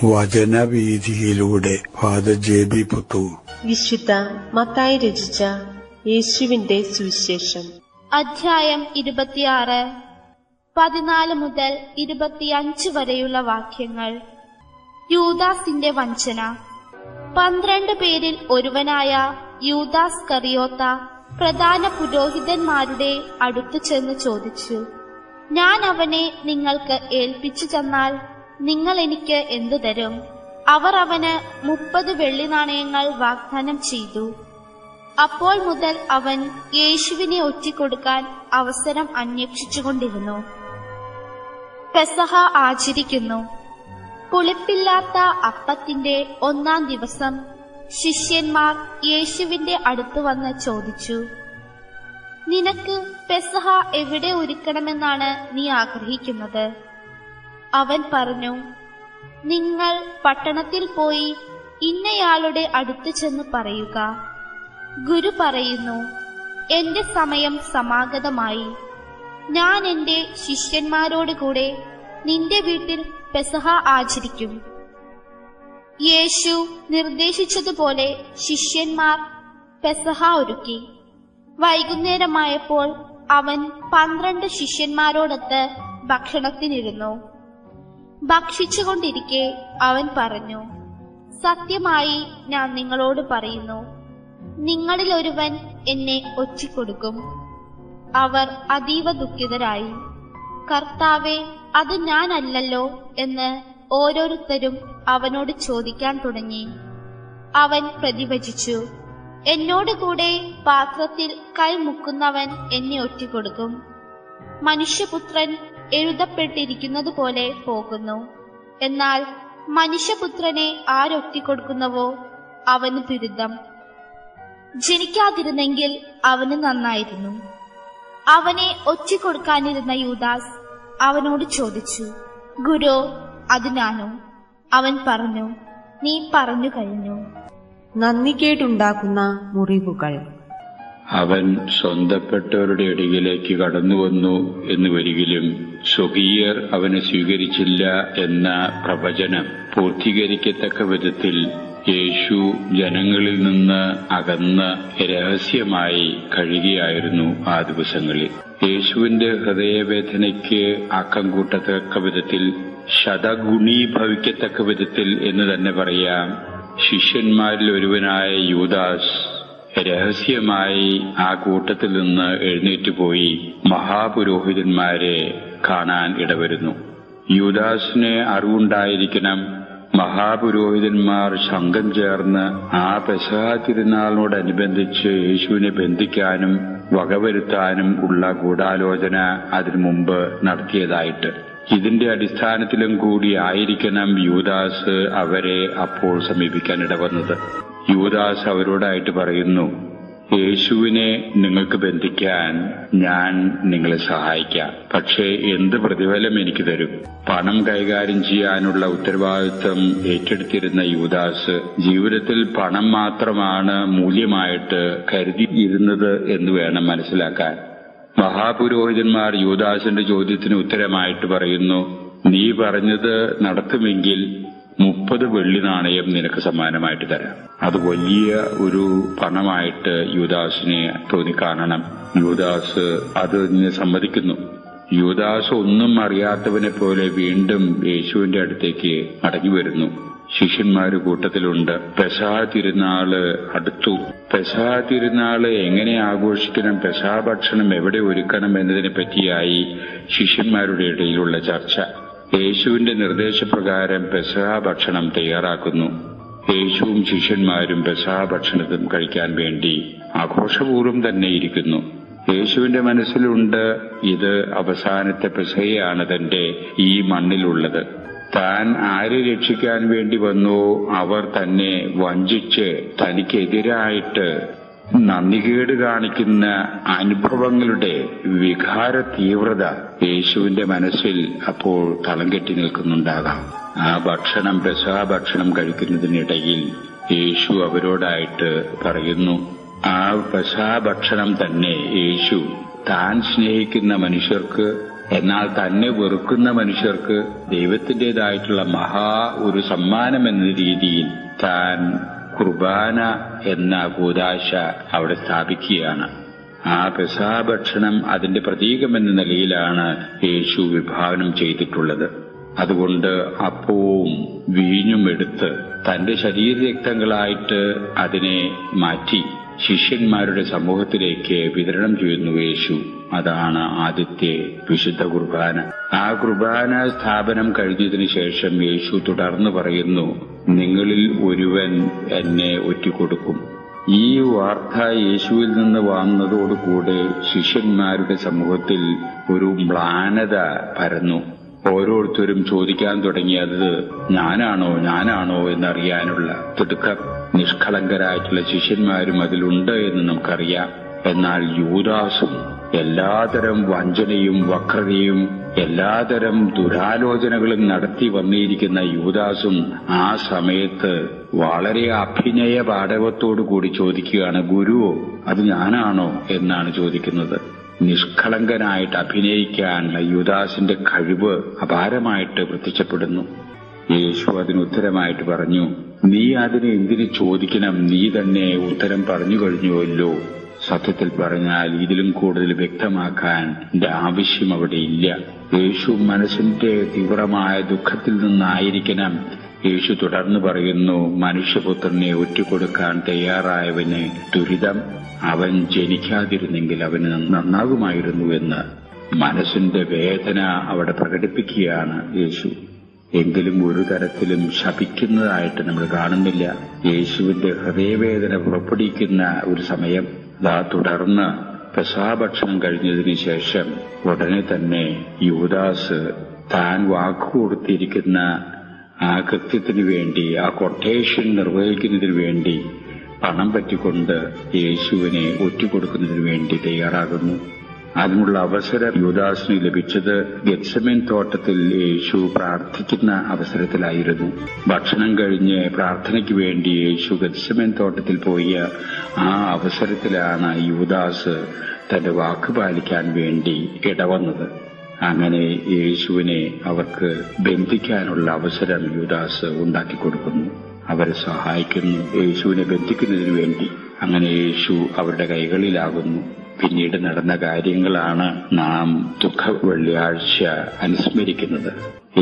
വചനവീഥിയിലൂടെ father ജെ.ബി. Puthur. വിശുദ്ധ മത്തായി രചിച്ച യേശുവിന്റെ സുവിശേഷം അധ്യായം 26 14 മുതൽ 25 വരെയുള്ള വാക്യങ്ങൾ. യൂദാസിന്റെ വഞ്ചന. 12 പേരിൽ ഒരുവനായ യൂദാസ് കറിയോത്ത പ്രധാന പുരോഹിതന്മാരുടെ അടുത്തു ചെന്ന് ചോദിച്ചു, ഞാൻ അവനെ നിങ്ങൾക്ക് ഏൽപ്പിച്ചു തന്നാൽ നിങ്ങൾ എനിക്ക് എന്തു തരും? അവർ അവന് 30 വെള്ളി നാണയങ്ങൾ വാഗ്ദാനം ചെയ്തു. അപ്പോൾ മുതൽ അവൻ യേശുവിനെ ഒറ്റിക്കൊടുക്കാൻ അവസരം അന്വേഷിച്ചുകൊണ്ടിരുന്നു. പെസഹ ആചരിക്കുന്നു. പുളിപ്പില്ലാത്ത അപ്പത്തിന്റെ 1-ാം ദിവസം ശിഷ്യന്മാർ യേശുവിന്റെ അടുത്ത് വന്ന് ചോദിച്ചു, നിനക്ക് പെസഹ എവിടെ ഒരുക്കണമെന്നാണ് നീ ആഗ്രഹിക്കുന്നത്? അവൻ പറഞ്ഞു, നിങ്ങൾ പട്ടണത്തിൽ പോയി ഇന്നയാളുടെ അടുത്ത് ചെന്ന് പറയുക, ഗുരു പറയുന്നു, എന്റെ സമയം സമാഗതമായി. ഞാൻ എന്റെ ശിഷ്യന്മാരോട് കൂടെ നിന്റെ വീട്ടിൽ പെസഹ ആചരിക്കും. യേശു നിർദ്ദേശിച്ചതുപോലെ ശിഷ്യന്മാർ പെസഹ ഒരുക്കി. വൈകുന്നേരമായപ്പോൾ അവൻ 12 ശിഷ്യന്മാരോടൊത്ത് ഭക്ഷണത്തിനിരുന്നു. ഭക്ഷിച്ചുകൊണ്ടിരിക്കെ അവൻ പറഞ്ഞു, സത്യമായി ഞാൻ നിങ്ങളോട് പറയുന്നു, നിങ്ങളിൽ ഒരുവൻ എന്നെ ഒറ്റിക്കൊടുക്കും. അവർ അതീവ ദുഃഖിതരായി. കർത്താവേ, അത് ഞാനല്ലല്ലോ എന്ന് ഓരോരുത്തരും അവനോട് ചോദിക്കാൻ തുടങ്ങി. അവൻ പ്രതിവചിച്ചു, എന്നോട് കൂടെ പാത്രത്തിൽ കൈ മുക്കുന്നവൻ എന്നെ ഒറ്റിക്കൊടുക്കും. മനുഷ്യപുത്രൻ എഴുതപ്പെട്ടിരിക്കുന്നത് പോലെ പോകുന്നു. എന്നാൽ മനുഷ്യപുത്രനെ ആരൊറ്റിക്കൊടുക്കുന്നുവോ അവന് ദുരിതം. ജനിക്കാതിരുന്നെങ്കിൽ അവന് നന്നായിരുന്നു. അവനെ ഒറ്റിക്കൊടുക്കാനിരുന്ന യൂദാസ് അവനോട് ചോദിച്ചു, ഗുരു, അത് ഞാനോ? അവൻ പറഞ്ഞു, നീ പറഞ്ഞു കഴിഞ്ഞു. നന്ദികേടുണ്ടാക്കുന്ന മുറിവുകൾ. അവൻ സ്വന്തപ്പെട്ടവരുടെ ഇടയിലേക്ക് കടന്നുവന്നു എന്ന് വരികിലും സ്വകീയർ അവനെ സ്വീകരിച്ചില്ല എന്ന പ്രവചനം പൂർത്തീകരിക്കത്തക്ക വിധത്തിൽ യേശു ജനങ്ങളിൽ നിന്ന് അകന്ന് രഹസ്യമായി കഴിയുകയായിരുന്നു ആ ദിവസങ്ങളിൽ. യേശുവിന്റെ ഹൃദയവേദനയ്ക്ക് ആക്കം കൂട്ടത്തക്ക വിധത്തിൽ, ശതഗുണീഭവിക്കത്തക്ക വിധത്തിൽ എന്ന് തന്നെ പറയാം, ശിഷ്യന്മാരിൽ ഒരുവനായ യൂദാസ് രഹസ്യമായി ആ കൂട്ടത്തിൽ നിന്ന് എഴുന്നേറ്റുപോയി മഹാപുരോഹിതന്മാരെ കാണാൻ ഇടവരുന്നു. യൂദാസിന് അറിവുണ്ടായിരിക്കണം, മഹാപുരോഹിതന്മാർ സംഘം ചേർന്ന് ആ പെസഹ തിരുനാളിനോടനുബന്ധിച്ച് യേശുവിനെ ബന്ധിക്കാനും വകവരുത്താനും ഉള്ള ഗൂഢാലോചന അതിനു മുമ്പ് നടത്തിയതായിട്ട്. ഇതിന്റെ അടിസ്ഥാനത്തിലും കൂടി ആയിരിക്കണം യൂദാസ് അവരെ അപ്പോൾ സമീപിക്കാൻ ഇടവന്നത്. യൂദാസ് അവരോടായിട്ട് പറയുന്നു, യേശുവിനെ നിങ്ങൾക്ക് ബന്ധിക്കാൻ ഞാൻ നിങ്ങളെ സഹായിക്കാം. പക്ഷേ എന്ത് പ്രതിഫലം എനിക്ക് തരും? പണം കൈകാര്യം ചെയ്യാനുള്ള ഉത്തരവാദിത്വം ഏറ്റെടുത്തിരുന്ന യൂദാസ് ജീവിതത്തിൽ പണം മാത്രമാണ് മൂല്യമായിട്ട് കരുതിയിരുന്നത് എന്ന് വേണം മനസ്സിലാക്കാൻ. മഹാപുരോഹിതന്മാർ യൂദാസിന്റെ ചോദ്യത്തിന് ഉത്തരമായിട്ട് പറയുന്നു, നീ പറഞ്ഞത് നടത്തുമെങ്കിൽ 30 വെള്ളി നാണയം നിനക്ക് സമ്മാനമായിട്ട് തരാം. അത് വലിയ ഒരു പണമായിട്ട് യൂദാസിനെ തോന്നിക്കാണണം. യൂദാസ് അതിന് സമ്മതിക്കുന്നു. യൂദാസ് ഒന്നും അറിയാത്തവനെ പോലെ വീണ്ടും യേശുവിന്റെ അടുത്തേക്ക് മടങ്ങി വരുന്നു. ശിഷ്യന്മാര് കൂട്ടത്തിലുണ്ട്. പെസഹ തിരുനാള് അടുത്തു. പെസഹ തിരുനാള് എങ്ങനെ ആഘോഷിക്കണം, പെസഹ ഭക്ഷണം എവിടെ ഒരുക്കണം എന്നതിനെ പറ്റിയായി ശിഷ്യന്മാരുടെ ഇടയിലുള്ള ചർച്ച. യേശുവിന്റെ നിർദ്ദേശപ്രകാരം പെസഹ ഭക്ഷണം തയ്യാറാക്കുന്നു. യേശുവും ശിഷ്യന്മാരും പെസഹ ഭക്ഷണത്തും കഴിക്കാൻ വേണ്ടി ആഘോഷപൂർവ്വം തന്നെ ഇരിക്കുന്നു. യേശുവിന്റെ മനസ്സിലുണ്ട്, ഇത് അവസാനത്തെ പെസഹയാണ് തന്റെ ഈ മണ്ണിലുള്ളത്. താൻ ആരെ രക്ഷിക്കാൻ വേണ്ടി വന്നോ അവർ തന്നെ വഞ്ചിച്ച് തനിക്കെതിരായിട്ട് നന്ദികേട് കാണിക്കുന്ന അനുഭവങ്ങളുടെ വികാര തീവ്രത യേശുവിന്റെ മനസ്സിൽ അപ്പോൾ തളം കെട്ടി നിൽക്കുന്നുണ്ടാകാം. ആ ഭക്ഷണം, പെസഹ ഭക്ഷണം കഴിക്കുന്നതിനിടയിൽ യേശു അവരോടായിട്ട് പറയുന്നു, ആ പെസഹ ഭക്ഷണം തന്നെ യേശു താൻ സ്നേഹിക്കുന്ന മനുഷ്യർക്ക് എന്നാൽ തന്നെ വെറുക്കുന്ന മനുഷ്യർക്ക് ദൈവത്തിൻ്റെതായിട്ടുള്ള ഒരു സമ്മാനം എന്ന രീതിയിൽ താൻ കുർബാന എന്ന കൂദാശ അവിടെ സ്ഥാപിക്കുകയാണ്. ആ പെസഹ ഭക്ഷണം അതിന്റെ പ്രതീകമെന്ന നിലയിലാണ് യേശു വിഭാവനം ചെയ്തിട്ടുള്ളത്. അതുകൊണ്ട് അപ്പവും വീഞ്ഞും എടുത്ത് തന്റെ ശരീരരക്തങ്ങളായിട്ട് അതിനെ മാറ്റി ശിഷ്യന്മാരുടെ സമൂഹത്തിലേക്ക് വിതരണം ചെയ്യുന്നു യേശു. അതാണ് ആദ്യത്തെ വിശുദ്ധ കുർബാന. ആ കുർബാന സ്ഥാപനം കഴിഞ്ഞതിനു ശേഷം യേശു തുടർന്ന് പറയുന്നു, നിങ്ങളിൽ ഒരുവൻ എന്നെ ഒറ്റിക്കൊടുക്കും. ഈ വാർത്ത യേശുവിൽ നിന്ന് വന്നതോടുകൂടെ ശിഷ്യന്മാരുടെ സമൂഹത്തിൽ ഒരു മ്ലാനത പരന്നു. ഓരോരുത്തരും ചോദിക്കാൻ തുടങ്ങിയത് ഞാനാണോ എന്നറിയാനുള്ള തിടുക്കം. നിഷ്കളങ്കരായിട്ടുള്ള ശിഷ്യന്മാരും അതിലുണ്ട് എന്ന് നമുക്കറിയാം. എന്നാൽ യൂദാസും എല്ലാതരം വഞ്ചനയും വക്രതയും എല്ലാതരം ദുരാലോചനകളും നടത്തി വന്നിരിക്കുന്ന യൂദാസും ആ സമയത്ത് വളരെ അഭിനയ പാടവത്തോടു കൂടി ചോദിക്കുകയാണ്, ഗുരുവോ അത് ഞാനാണോ എന്നാണ് ചോദിക്കുന്നത്. നിഷ്കളങ്കനായിട്ട് അഭിനയിക്കാനുള്ള യൂദാസിന്റെ കഴിവ് അപാരമായിട്ട് പ്രത്യക്ഷപ്പെടുന്നു. യേശു അതിന് ഉത്തരമായിട്ട് പറഞ്ഞു, നീ അതിന് എന്തിനു ചോദിക്കണം, നീ തന്നെ ഉത്തരം പറഞ്ഞു കഴിഞ്ഞുവല്ലോ. സത്യത്തിൽ പറഞ്ഞാൽ ഇതിലും കൂടുതൽ വ്യക്തമാക്കാൻ ആവശ്യം അവിടെ ഇല്ല. യേശു മനസ്സിന്റെ തീവ്രമായ ദുഃഖത്തിൽ നിന്നായിരിക്കണം. യേശു തുടർന്ന് പറയുന്നു, മനുഷ്യപുത്രനെ ഒറ്റുകൊടുക്കാൻ തയ്യാറായവന് ദുരിതം, അവൻ ജനിക്കാതിരുന്നെങ്കിൽ അവന് നന്നാകുമായിരുന്നു എന്ന് മനസ്സിന്റെ വേദന അവിടെ പ്രകടിപ്പിക്കുകയാണ് യേശു. എങ്കിലും ഒരു തരത്തിലും ശപിക്കുന്നതായിട്ട് നമ്മൾ കാണുന്നില്ല. യേശുവിന്റെ ഹൃദയവേദന പുറപ്പെടുവിക്കുന്ന ഒരു സമയം. തുടർന്ന് പെസഹ ഭക്ഷണം കഴിഞ്ഞതിന് ശേഷം ഉടനെ തന്നെ യൂദാസ് താൻ വാക്കുകൊടുത്തിരിക്കുന്ന ആ കൃത്യത്തിനു വേണ്ടി, ആ കൊട്ടേഷൻ നിർവഹിക്കുന്നതിനു വേണ്ടി പണം പറ്റിക്കൊണ്ട് യേശുവിനെ ഒറ്റുകൊടുക്കുന്നതിനു വേണ്ടി തയ്യാറാകുന്നു. അതിനുള്ള അവസരം യൂദാസിന് ലഭിച്ചത് ഗെത്സമേൻ തോട്ടത്തിൽ യേശു പ്രാർത്ഥിക്കുന്ന അവസരത്തിലായിരുന്നു. ഭക്ഷണം കഴിഞ്ഞ് പ്രാർത്ഥനയ്ക്ക് വേണ്ടി യേശു ഗെത്സമേൻ തോട്ടത്തിൽ പോയ ആ അവസരത്തിലാണ് യൂദാസ് തന്റെ വാക്ക് പാലിക്കാൻ വേണ്ടി ഇടവന്നത്. അങ്ങനെ യേശുവിനെ അവർക്ക് ബന്ധിക്കാനുള്ള അവസരം യൂദാസ് ഉണ്ടാക്കിക്കൊടുക്കുന്നു. അവരെ സഹായിക്കുന്നു യേശുവിനെ ബന്ധിക്കുന്നതിനു വേണ്ടി. അങ്ങനെ യേശു അവരുടെ കൈകളിലാകുന്നു. പിന്നീട് നടന്ന കാര്യങ്ങളാണ് നാം ദുഃഖ വെള്ളിയാഴ്ച അനുസ്മരിക്കുന്നത്.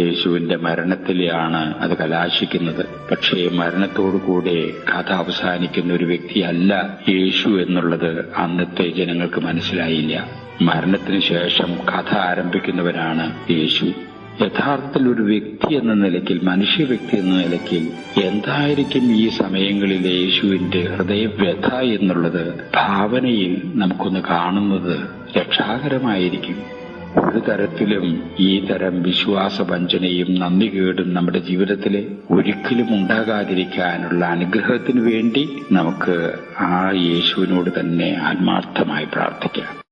യേശുവിന്റെ മരണത്തിലാണ് അത് കലാശിക്കുന്നത്. പക്ഷേ മരണത്തോടുകൂടെ കഥ അവസാനിക്കുന്ന ഒരു വ്യക്തിയല്ല യേശു എന്നുള്ളത് അന്നത്തെ ജനങ്ങൾക്ക് മനസ്സിലായില്ല. മരണത്തിന് ശേഷം കഥ ആരംഭിക്കുന്നവനാണ് യേശു. യഥാർത്ഥത്തിൽ ഒരു വ്യക്തി എന്ന നിലയ്ക്ക്, മനുഷ്യ വ്യക്തി എന്ന നിലയ്ക്ക് എന്തായിരിക്കും ഈ സമയങ്ങളിൽ യേശുവിന്റെ ഹൃദയവ്യഥ എന്നുള്ളത് ഭാവനയിൽ നമുക്കൊന്ന് കാണുന്നത് രക്ഷാകരമായിരിക്കും. ഒരു തരത്തിലും ഈ തരം വിശ്വാസവഞ്ചനയും നന്ദികേടും നമ്മുടെ ജീവിതത്തിൽ ഒരിക്കലും ഉണ്ടാകാതിരിക്കാനുള്ള അനുഗ്രഹത്തിനു വേണ്ടി നമുക്ക് ആ യേശുവിനോട് തന്നെ ആത്മാർത്ഥമായി പ്രാർത്ഥിക്കാം.